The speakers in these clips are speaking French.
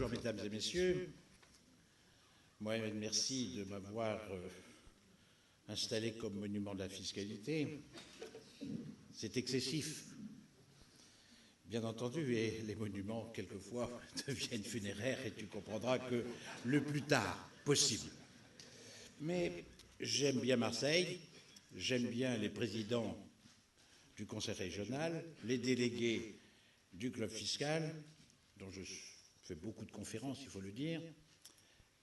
Bonjour mesdames et messieurs. Mohamed, merci de m'avoir installé comme monument de la fiscalité. C'est excessif, bien entendu, et les monuments, quelquefois, deviennent funéraires, et tu comprendras que le plus tard possible. Mais j'aime bien Marseille, j'aime bien les présidents du conseil régional, les délégués du club fiscal, dont je fais beaucoup de conférences, il faut le dire,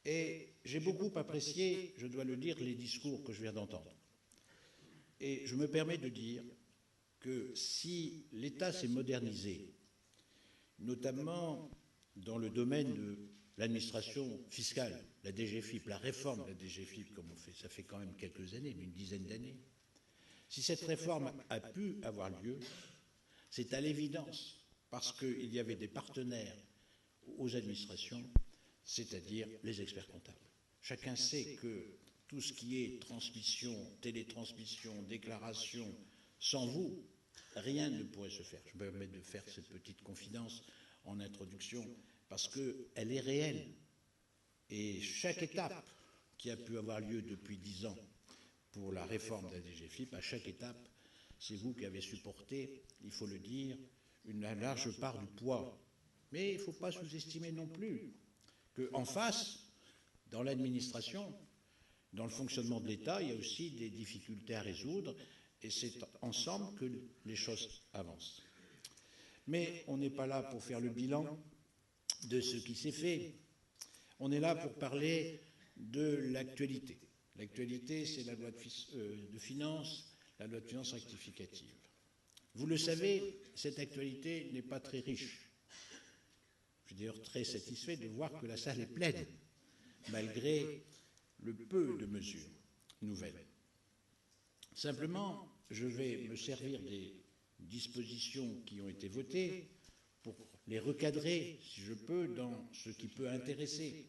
et j'ai beaucoup apprécié, je dois le dire, les discours que je viens d'entendre. Et je me permets de dire que si l'État s'est modernisé, notamment dans le domaine de l'administration fiscale, la DGFiP, la réforme de la DGFiP, comme on fait, ça fait quand même quelques années, une dizaine d'années, si cette réforme a pu avoir lieu, c'est à l'évidence parce qu'il y avait des partenaires aux administrations, c'est-à-dire les experts comptables. Chacun sait que tout ce qui est transmission, télétransmission, déclaration, sans vous, rien ne pourrait se faire. Je me permets de faire cette petite confidence en introduction parce qu'elle est réelle. Et chaque étape qui a pu avoir lieu depuis 10 ans pour la réforme de la DGFiP, à chaque étape, c'est vous qui avez supporté, il faut le dire, une large part du poids. Mais il ne faut pas sous-estimer non plus qu'en face, dans l'administration, dans le fonctionnement de l'État, il y a aussi des difficultés à résoudre, et c'est ensemble que les choses avancent. Mais on n'est pas là pour faire le bilan de ce qui s'est fait. On est là pour parler de l'actualité. L'actualité, c'est la loi de finances, la loi de finances rectificative. Vous le savez, cette actualité n'est pas très riche. Je suis d'ailleurs très satisfait de voir que la salle est pleine, malgré le peu de mesures nouvelles. Simplement, je vais me servir des dispositions qui ont été votées pour les recadrer, si je peux, dans ce qui peut intéresser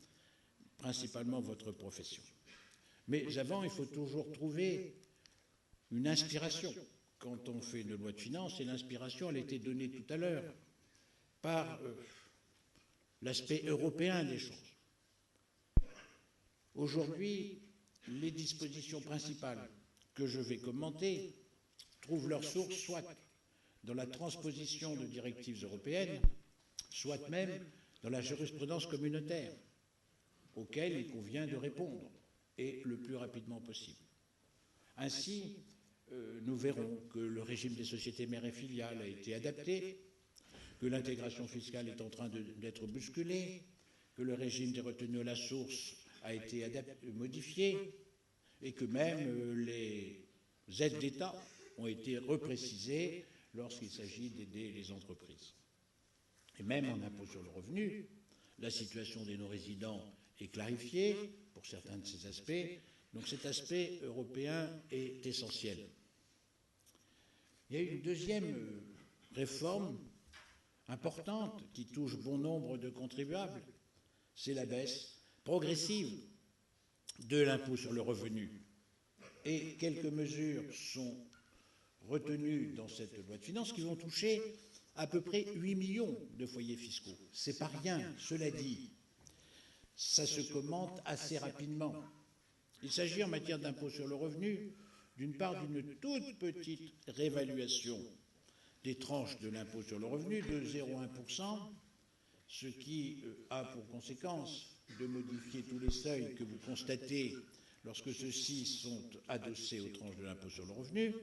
principalement votre profession. Mais avant, il faut toujours trouver une inspiration. Quand on fait une loi de finances, et l'inspiration, elle a été donnée tout à l'heure par l'aspect européen des choses. Aujourd'hui, les dispositions principales que je vais commenter trouvent leur source soit dans la transposition de directives européennes, soit même dans la jurisprudence communautaire, auquel il convient de répondre, et le plus rapidement possible. Ainsi, nous verrons que le régime des sociétés mères et filiales a été adapté, que l'intégration fiscale est en train d'être bousculée, que le régime des retenues à la source a été modifié, et que même les aides d'État ont été reprécisées lorsqu'il s'agit d'aider les entreprises. Et même en impôt sur le revenu, la situation des non-résidents est clarifiée pour certains de ces aspects. Donc cet aspect européen est essentiel. Il y a une deuxième réforme importante qui touche bon nombre de contribuables, c'est la baisse progressive de l'impôt sur le revenu. Et quelques mesures sont retenues dans cette loi de finances qui vont toucher à peu près 8 millions de foyers fiscaux. C'est pas rien, cela dit. Ça se commente assez rapidement. Il s'agit en matière d'impôt sur le revenu, d'une part, d'une toute petite réévaluation des tranches de l'impôt sur le revenu de 0,1%, ce qui a pour conséquence de modifier tous les seuils que vous constatez lorsque ceux-ci sont adossés aux tranches de l'impôt sur le revenu,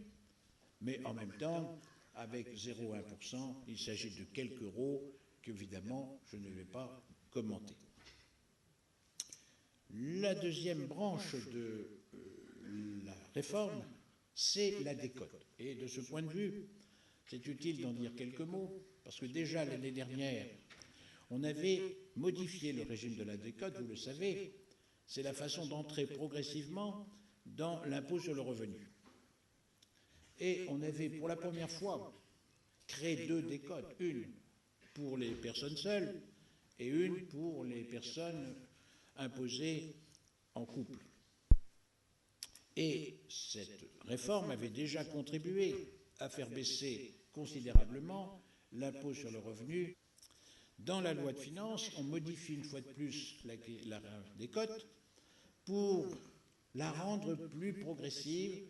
mais en même temps, avec 0,1%, il s'agit de quelques euros qu'évidemment je ne vais pas commenter. La deuxième branche de la réforme, c'est la décote. Et de ce point de vue, c'est utile d'en dire quelques mots, parce que déjà l'année dernière, on avait modifié le régime de la décote, vous le savez, c'est la façon d'entrer progressivement dans l'impôt sur le revenu. Et on avait pour la première fois créé 2 décotes, une pour les personnes seules et une pour les personnes imposées en couple. Et cette réforme avait déjà contribué à faire baisser considérablement l'impôt sur le revenu Dans la loi de finances, on modifie une fois de plus la décote pour la rendre plus progressive,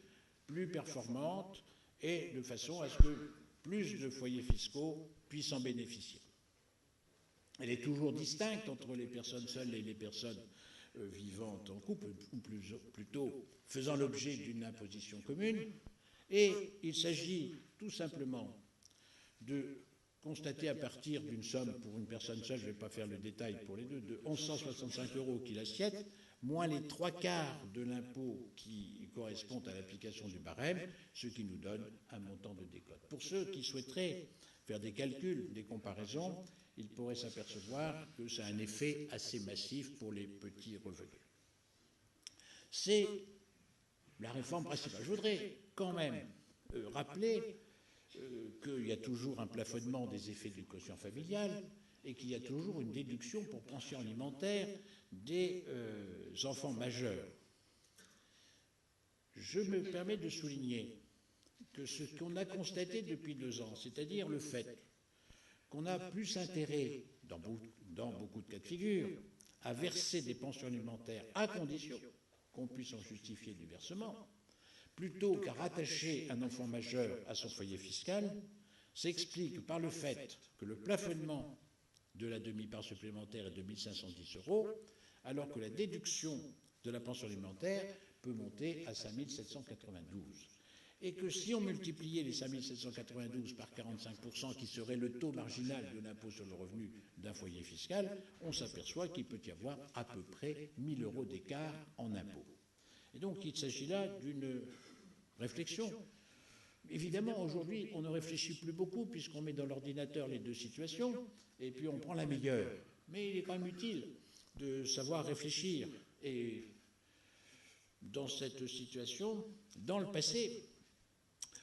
plus performante, et de façon à ce que plus de foyers fiscaux puissent en bénéficier. Elle est toujours distincte entre les personnes seules et les personnes vivant en couple, ou plutôt faisant l'objet d'une imposition commune, et il s'agit tout simplement de constater à partir d'une somme pour une personne seule, je ne vais pas faire le détail pour les deux, de 1165 € qui l'assiette, moins les 3/4 de l'impôt qui correspond à l'application du barème, ce qui nous donne un montant de décote. Pour ceux qui souhaiteraient faire des calculs, des comparaisons, ils pourraient s'apercevoir que ça a un effet assez massif pour les petits revenus. C'est la réforme principale. Je voudrais quand même rappeler qu'il y a toujours un plafonnement des effets du quotient familial et qu'il y a toujours une déduction pour pension alimentaire des enfants majeurs. Je me permets de souligner que ce qu'on a constaté depuis 2 ans, c'est-à-dire le fait qu'on a plus intérêt, dans beaucoup de cas de figure, à verser des pensions alimentaires à condition qu'on puisse en justifier du versement, plutôt qu'à rattacher un enfant majeur à son foyer fiscal, s'explique par le fait que le plafonnement de la demi-part supplémentaire est de 1 510 €, alors que la déduction de la pension alimentaire peut monter à 5 792 €. Et que si on multipliait les 5 792 par 45%, qui serait le taux marginal de l'impôt sur le revenu d'un foyer fiscal, on s'aperçoit qu'il peut y avoir à peu près 1 000 € d'écart en impôt. Et donc il s'agit là d'une réflexion. Évidemment, aujourd'hui, on ne réfléchit plus beaucoup puisqu'on met dans l'ordinateur les deux situations et puis on prend la meilleure. Mais il est quand même utile de savoir réfléchir. Et dans cette situation, dans le passé,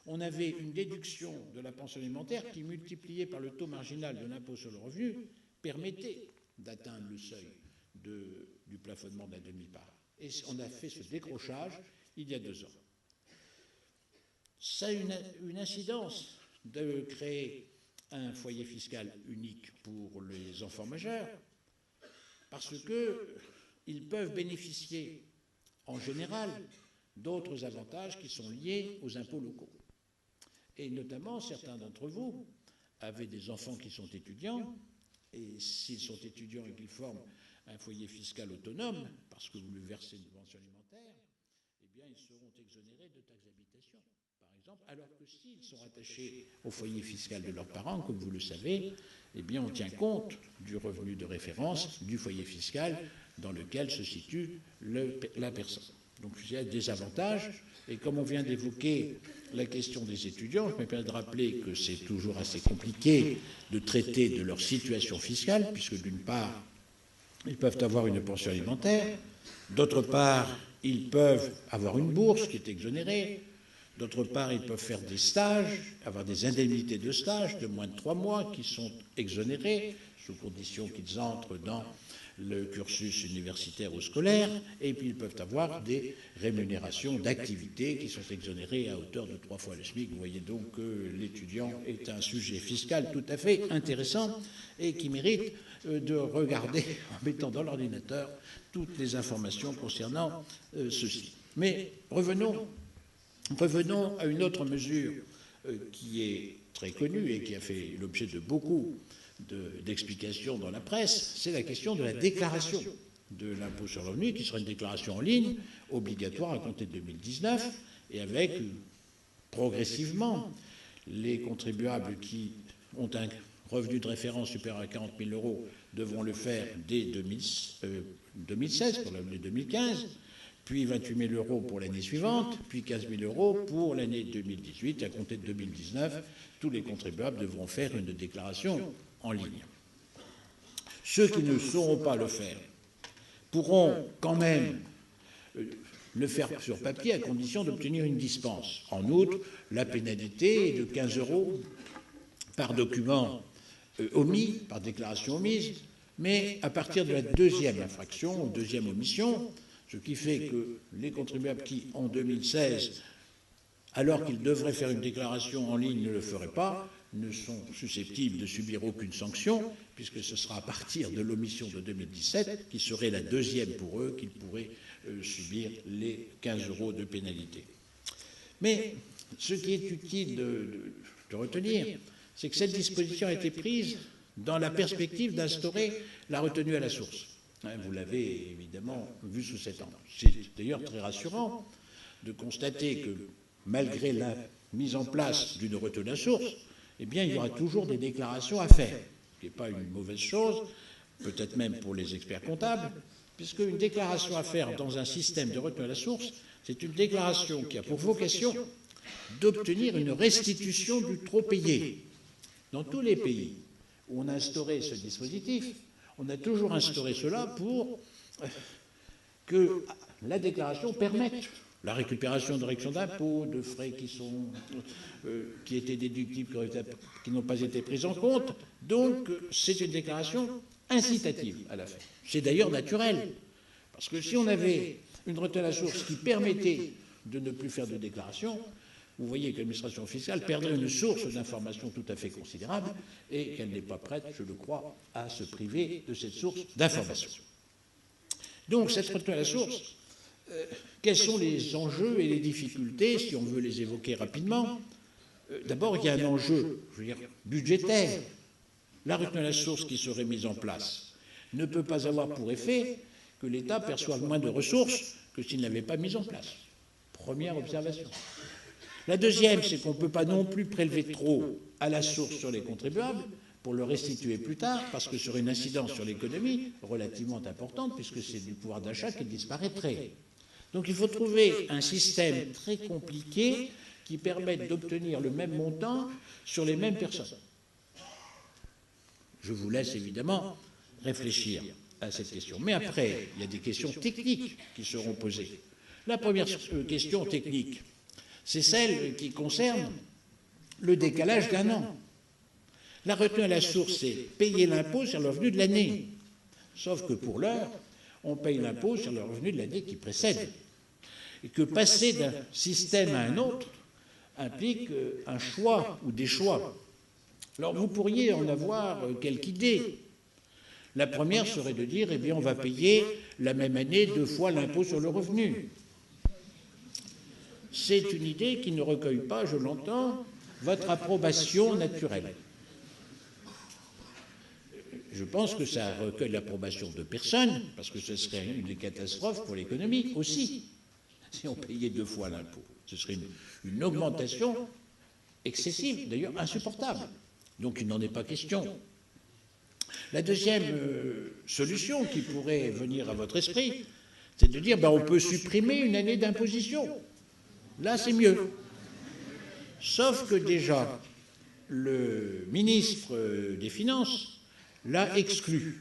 on avait une déduction de la pension alimentaire qui, multipliée par le taux marginal de l'impôt sur le revenu, permettait d'atteindre le seuil du plafonnement de la demi-part. Et on a fait ce décrochage il y a 2 ans. Ça a une incidence de créer un foyer fiscal unique pour les enfants majeurs, parce qu'ils peuvent bénéficier, en général, d'autres avantages qui sont liés aux impôts locaux. Et notamment, certains d'entre vous avaient des enfants qui sont étudiants, et s'ils sont étudiants et qu'ils forment un foyer fiscal autonome, parce que vous lui versez une pension alimentaire, eh bien, ils seront exonérés de taxes d'habitation, par exemple, alors que s'ils sont rattachés au foyer fiscal de leurs parents, comme vous le savez, eh bien, on tient compte du revenu de référence du foyer fiscal dans lequel se situe la personne. Donc, il y a des avantages, et comme on vient d'évoquer la question des étudiants, je me permets de rappeler que c'est toujours assez compliqué de traiter de leur situation fiscale, puisque d'une part, ils peuvent avoir une pension alimentaire, d'autre part, ils peuvent avoir une bourse qui est exonérée, d'autre part, ils peuvent faire des stages, avoir des indemnités de stage de moins de 3 mois qui sont exonérées, sous condition qu'ils entrent dans le cursus universitaire ou scolaire, et puis ils peuvent avoir des rémunérations d'activité qui sont exonérées à hauteur de 3 fois le SMIC. Vous voyez donc que l'étudiant est un sujet fiscal tout à fait intéressant et qui mérite de regarder en mettant dans l'ordinateur toutes les informations concernant ceci. Mais revenons à une autre mesure qui est très connue et qui a fait l'objet de beaucoup d'explications dans la presse, c'est la question de la déclaration de l'impôt sur le revenu, qui sera une déclaration en ligne, obligatoire à compter de 2019, et avec progressivement les contribuables qui ont un revenu de référence supérieur à 40 000 € devront le faire dès 2016 pour l'année 2015, puis 28 000 € pour l'année suivante, puis 15 000 € pour l'année 2018. À compter de 2019, tous les contribuables devront faire une déclaration en ligne. Ceux qui ne sauront pas le faire pourront quand même le faire sur papier à condition d'obtenir une dispense. En outre, la pénalité est de 15 € par document omis, par déclaration omise, mais à partir de la deuxième infraction, ou deuxième omission, ce qui fait que les contribuables qui, en 2016, alors qu'ils devraient faire une déclaration en ligne, ne le feraient pas, ne sont susceptibles de subir aucune sanction, puisque ce sera à partir de l'omission de 2017, qui serait la deuxième pour eux, qu'ils pourraient subir les 15 € de pénalité. Mais ce qui est utile de retenir, c'est que cette disposition a été prise dans la perspective d'instaurer la retenue à la source. Vous l'avez évidemment vu sous cet angle. C'est d'ailleurs très rassurant de constater que, malgré la mise en place d'une retenue à la source, eh bien, il y aura toujours des déclarations à faire, ce qui n'est pas une mauvaise chose, peut-être même pour les experts comptables, puisque une déclaration à faire dans un système de retenue à la source, c'est une déclaration qui a pour vocation d'obtenir une restitution du trop payé. Dans tous les pays où on a instauré ce dispositif, on a toujours instauré cela pour que la déclaration permette la récupération de réduction d'impôts, de frais qui étaient déductibles, qui n'ont pas été pris en compte. Donc, c'est une déclaration incitative à la faire. C'est d'ailleurs naturel, parce que si on avait une retenue à la source qui permettait de ne plus faire de déclaration, vous voyez que l'administration fiscale perdrait une source d'information tout à fait considérable et qu'elle n'est pas prête, je le crois, à se priver de cette source d'information. Donc, cette retenue à la source, quels sont les enjeux et les difficultés, si on veut les évoquer rapidement? D'abord, il y a un enjeu, je veux dire, budgétaire. La retenue à la source qui serait mise en place ne peut pas avoir pour effet que l'État perçoive moins de ressources que s'il n'avait pas mis en place. Première observation. La deuxième, c'est qu'on ne peut pas non plus prélever trop à la source sur les contribuables pour le restituer plus tard, parce que sur une incidence sur l'économie relativement importante, puisque c'est du pouvoir d'achat qui disparaîtrait. Donc il faut trouver un système très compliqué qui permette d'obtenir le même montant sur les mêmes personnes. Je vous laisse évidemment réfléchir à cette question. Mais après, il y a des questions techniques qui seront posées. La première question technique, c'est celle qui concerne le décalage d'1 an. La retenue à la source, c'est payer l'impôt sur le revenu de l'année. Sauf que pour l'heure, on paye l'impôt sur le revenu de l'année qui précède. Et que passer d'un système à un autre implique un choix ou des choix. Alors vous pourriez en avoir quelques idées. La première serait de dire, eh bien, on va payer la même année 2 fois l'impôt sur le revenu. C'est une idée qui ne recueille pas, je l'entends, votre approbation naturelle. Je pense que ça recueille l'approbation de personne, parce que ce serait une catastrophe pour l'économie aussi, si on payait 2 fois l'impôt. Ce serait une augmentation excessive, d'ailleurs insupportable. Donc il n'en est pas question. La deuxième solution qui pourrait venir à votre esprit, c'est de dire on peut supprimer une année d'imposition. Là, c'est mieux. Sauf que déjà, le ministre des Finances l'a exclu.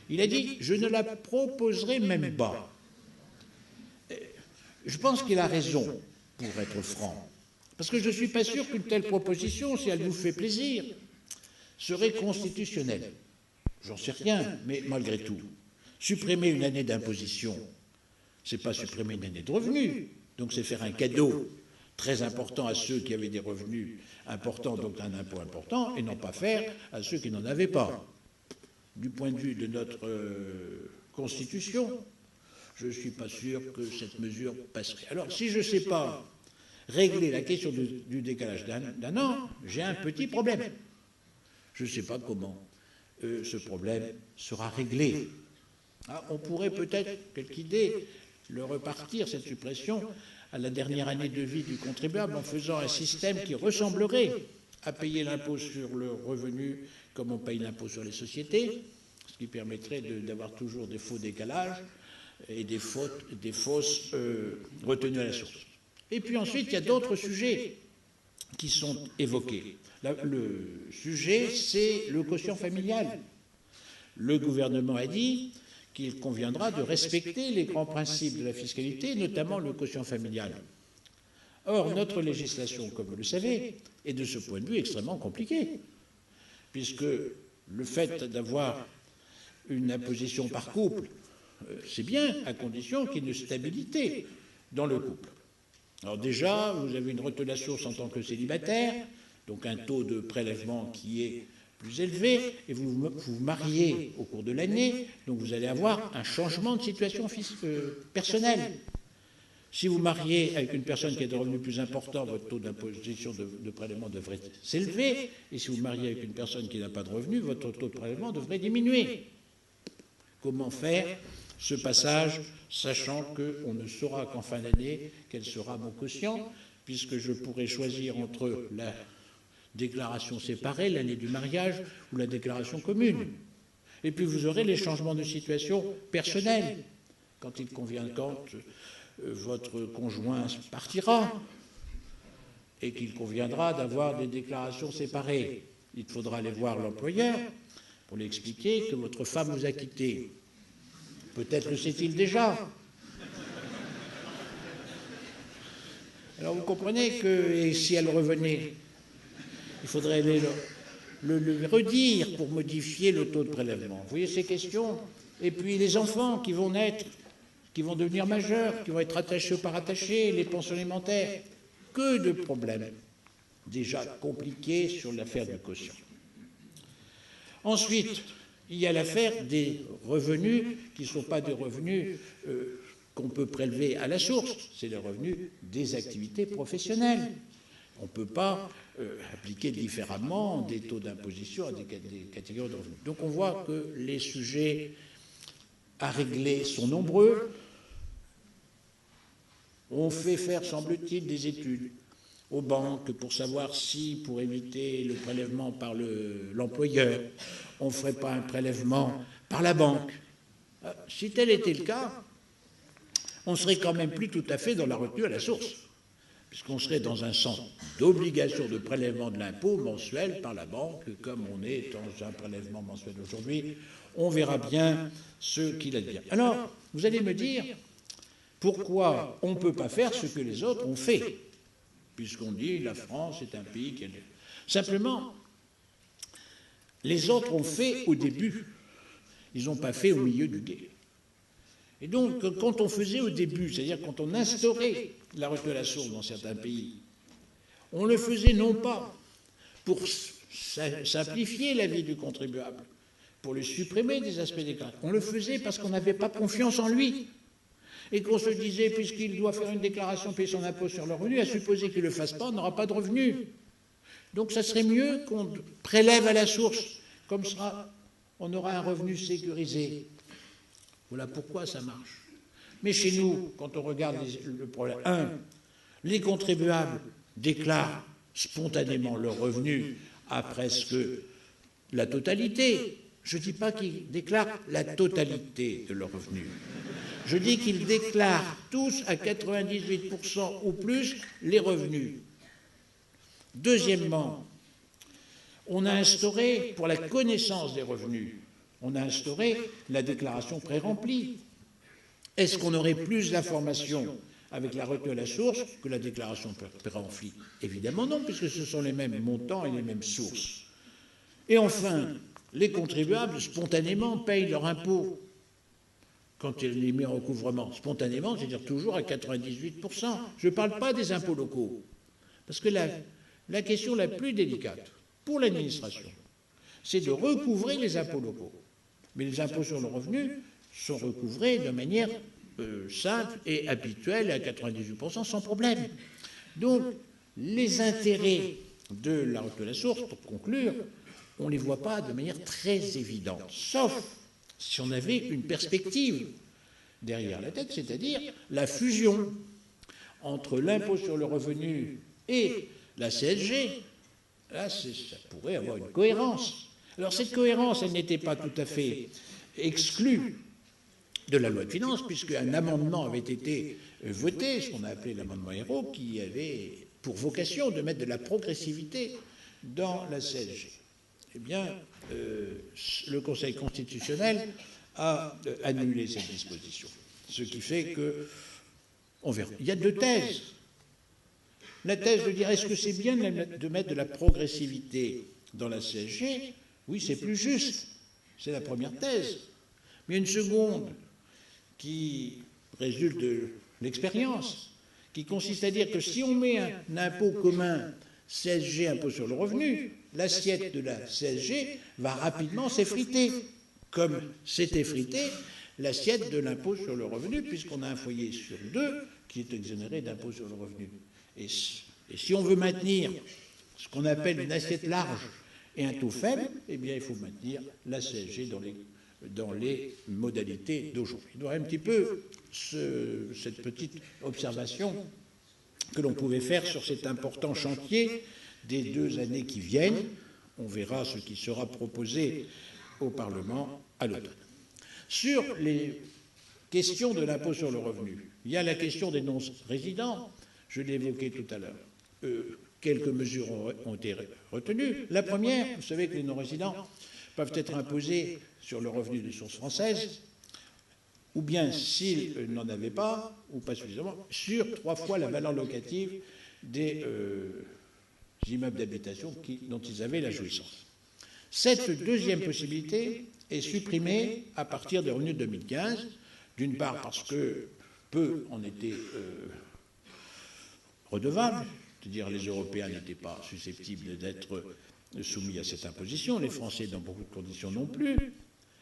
Il a dit « je ne la proposerai même pas ». Je pense qu'il a raison, pour être franc. Parce que je ne suis pas sûr qu'une telle proposition, si elle vous fait plaisir, serait constitutionnelle. J'en sais rien, mais malgré tout, supprimer une année d'imposition, ce n'est pas supprimer une année de revenus. Donc c'est faire un cadeau très important à ceux qui avaient des revenus importants, donc un impôt important, et non pas faire à ceux qui n'en avaient pas. Du point de vue de notre Constitution, je ne suis pas sûr que cette mesure passerait. Alors, si je ne sais pas régler la question du décalage d'un an, j'ai un petit problème. Je ne sais pas comment ce problème sera réglé. On pourrait peut-être, quelque idée, le repartir, cette suppression, à la dernière année de vie du contribuable en faisant un système qui ressemblerait à payer l'impôt sur le revenu comme on paye l'impôt sur les sociétés, ce qui permettrait d'avoir toujours des faux décalages et des fausses retenues à la source. Et puis ensuite, il y a d'autres sujets qui sont évoqués. Le sujet, c'est le quotient familial. Le gouvernement a dit qu'il conviendra de respecter les grands principes de la fiscalité, notamment le quotient familial. Or, notre législation, comme vous le savez, est de ce point de vue extrêmement compliquée, puisque le fait d'avoir une imposition par couple, c'est bien, à condition qu'il y ait une stabilité dans le couple. Alors déjà, vous avez une retenue à la source en tant que célibataire, donc un taux de prélèvement qui est plus élevé, et vous vous mariez au cours de l'année, donc vous allez avoir un changement de situation personnelle. Si vous mariez avec une personne qui a des revenus plus importants, votre taux d'imposition de prélèvement devrait s'élever, et si vous mariez avec une personne qui n'a pas de revenus, votre taux de prélèvement devrait diminuer. Comment faire ce passage, sachant qu'on ne saura qu'en fin d'année quel sera mon quotient, puisque je pourrai choisir entre la déclaration séparée, l'année du mariage, ou la déclaration commune. Et puis vous aurez les changements de situation personnels, quand votre conjoint partira, et qu'il conviendra d'avoir des déclarations séparées. Il faudra aller voir l'employeur pour lui expliquer que votre femme vous a quitté. Peut-être le sait-il déjà. Alors vous comprenez que, et si elle revenait, il faudrait le redire pour modifier le taux de prélèvement. Vous voyez ces questions? Et puis les enfants qui vont naître, qui vont devenir majeurs, qui vont être attachés ou pas rattachés, les pensions alimentaires. Que de problèmes déjà compliqués sur l'affaire du quotient. Ensuite, il y a l'affaire des revenus qui ne sont pas des revenus qu'on peut prélever à la source, c'est les revenus des activités professionnelles. On ne peut pas appliquer différemment des taux d'imposition à des catégories de revenus. Donc on voit que les sujets à régler sont nombreux. On fait faire, semble-t-il, des études aux banques pour savoir si, pour éviter le prélèvement par l'employeur, on ne ferait pas un prélèvement par la banque. Si tel était le cas, on ne serait quand même plus tout à fait dans la retenue à la source, puisqu'on serait dans un sens d'obligation de prélèvement de l'impôt mensuel par la banque, comme on est dans un prélèvement mensuel aujourd'hui. On verra bien ce qu'il a dit. Alors, vous allez me dire, pourquoi on ne peut pas faire ce que les autres ont fait, puisqu'on dit la France est un pays qui a... Simplement, les autres ont fait au début, ils n'ont pas fait au milieu du gué. Et donc, quand on faisait au début, c'est-à-dire quand on instaurait la retenue à la source dans certains pays, on le faisait non pas pour simplifier la vie du contribuable, pour lui supprimer des aspects déclaratifs, on le faisait parce qu'on n'avait pas confiance en lui. Et qu'on se disait, puisqu'il doit faire une déclaration, payer son impôt sur le revenu, à supposer qu'il ne le fasse pas, on n'aura pas de revenus. Donc ça serait mieux qu'on prélève à la source, comme ça, on aura un revenu sécurisé. Voilà pourquoi ça marche. Mais chez nous, quand on regarde le problème, les contribuables déclarent spontanément leurs revenus à presque la totalité. Je ne dis pas qu'ils déclarent la totalité de leurs revenus. Je dis qu'ils déclarent tous à 98% ou plus les revenus. Deuxièmement, on a instauré, pour la connaissance des revenus, on a instauré la déclaration pré-remplie. Est-ce qu'on aurait plus d'informations avec la retenue à la source que la déclaration pré-remplie? Évidemment non, puisque ce sont les mêmes montants et les mêmes sources. Et enfin, les contribuables, spontanément, payent leur impôt quand il est mis en recouvrement. Spontanément, c'est-à-dire toujours à 98%. Je ne parle pas des impôts locaux. Parce que la question la plus délicate pour l'administration, c'est de recouvrer les impôts locaux. Mais les impôts sur le revenu sont recouvrés de manière simple et habituelle à 98% sans problème. Donc, les intérêts de la retenue à la source, pour conclure, on ne les voit pas de manière très évidente, sauf si on avait une perspective derrière la tête, c'est-à-dire la fusion entre l'impôt sur le revenu et la CSG. Là, ça pourrait avoir une cohérence. Alors cette cohérence, elle n'était pas tout à fait exclue de la loi de finances, puisqu'un amendement avait été voté, ce qu'on a appelé l'amendement Hérault, qui avait pour vocation de mettre de la progressivité dans la CSG. Eh bien, le Conseil constitutionnel a annulé cette disposition. Ce qui fait que, on verra. Il y a deux thèses. La thèse de dire, est-ce que c'est bien de mettre de la progressivité dans la CSG? Oui, c'est plus juste. C'est la première thèse. Mais une seconde qui résulte de l'expérience, qui consiste à dire que si on met un impôt commun CSG, impôt sur le revenu, l'assiette de la CSG va rapidement s'effriter, comme s'est effritée l'assiette de l'impôt sur le revenu, puisqu'on a un foyer sur 2 qui est exonéré d'impôt sur le revenu. Et si on veut maintenir ce qu'on appelle une assiette large et un taux faible, eh bien il faut maintenir la CSG dans les modalités d'aujourd'hui. Il y aurait un petit peu cette petite observation que l'on pouvait faire sur cet important chantier des 2 années qui viennent. On verra ce qui sera proposé au Parlement à l'automne. Sur les questions de l'impôt sur le revenu, il y a la question des non-résidents, je l'ai évoqué tout à l'heure. Quelques mesures ont été retenues. La première, vous savez que les non-résidents peuvent être imposés sur le revenu de source française, ou bien, s'ils n'en avaient pas, ou pas suffisamment, sur 3 fois la valeur locative des immeubles d'habitation dont ils avaient la jouissance. Cette deuxième possibilité est supprimée à partir des revenus de 2015, d'une part parce que peu en étaient redevables, c'est-à-dire les Européens n'étaient pas susceptibles d'être soumis à cette imposition, les Français dans beaucoup de conditions non plus,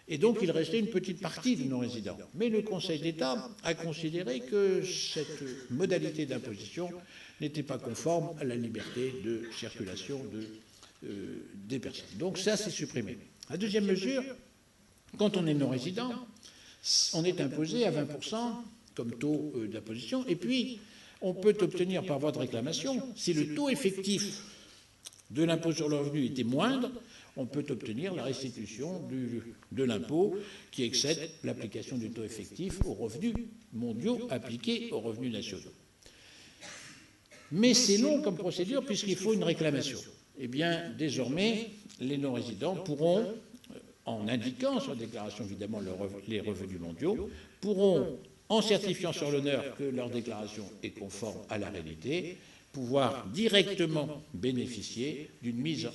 et donc il restait une petite partie de non-résidents. Mais le Conseil d'État a considéré que cette modalité d'imposition n'était pas conforme à la liberté de circulation des personnes. Donc ça, c'est supprimé. La deuxième mesure, quand on est non-résident, on est imposé à 20% comme taux d'imposition, et puis on peut obtenir par voie de réclamation, si le taux effectif de l'impôt sur le revenu était moindre, on peut obtenir la restitution de l'impôt qui excède l'application du taux effectif aux revenus mondiaux appliqués aux revenus nationaux. Mais c'est long comme procédure puisqu'il faut une réclamation. Eh bien, désormais, les non-résidents pourront, en indiquant sur la déclaration évidemment les revenus mondiaux, pourront, en certifiant sur l'honneur que leur déclaration est conforme à la réalité, pouvoir directement bénéficier d'une mise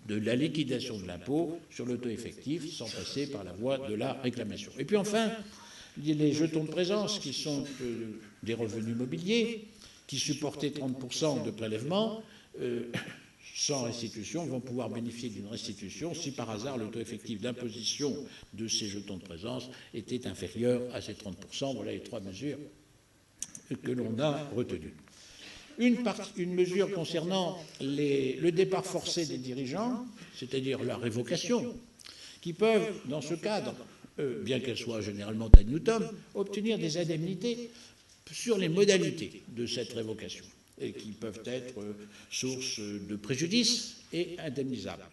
de la liquidation de l'impôt sur le taux effectif sans passer par la voie de la réclamation. Et puis enfin, il y a les jetons de présence qui sont des revenus mobiliers qui supportaient 30% de prélèvement sans restitution vont pouvoir bénéficier d'une restitution si par hasard le taux effectif d'imposition de ces jetons de présence était inférieur à ces 30%. Voilà les 3 mesures que l'on a retenues. Une mesure concernant le départ forcé des dirigeants, c'est-à-dire la révocation, qui peuvent, dans ce cadre, bien qu'elle soit généralement ad nutum, obtenir des indemnités sur les modalités de cette révocation, et qui peuvent être source de préjudice et indemnisables.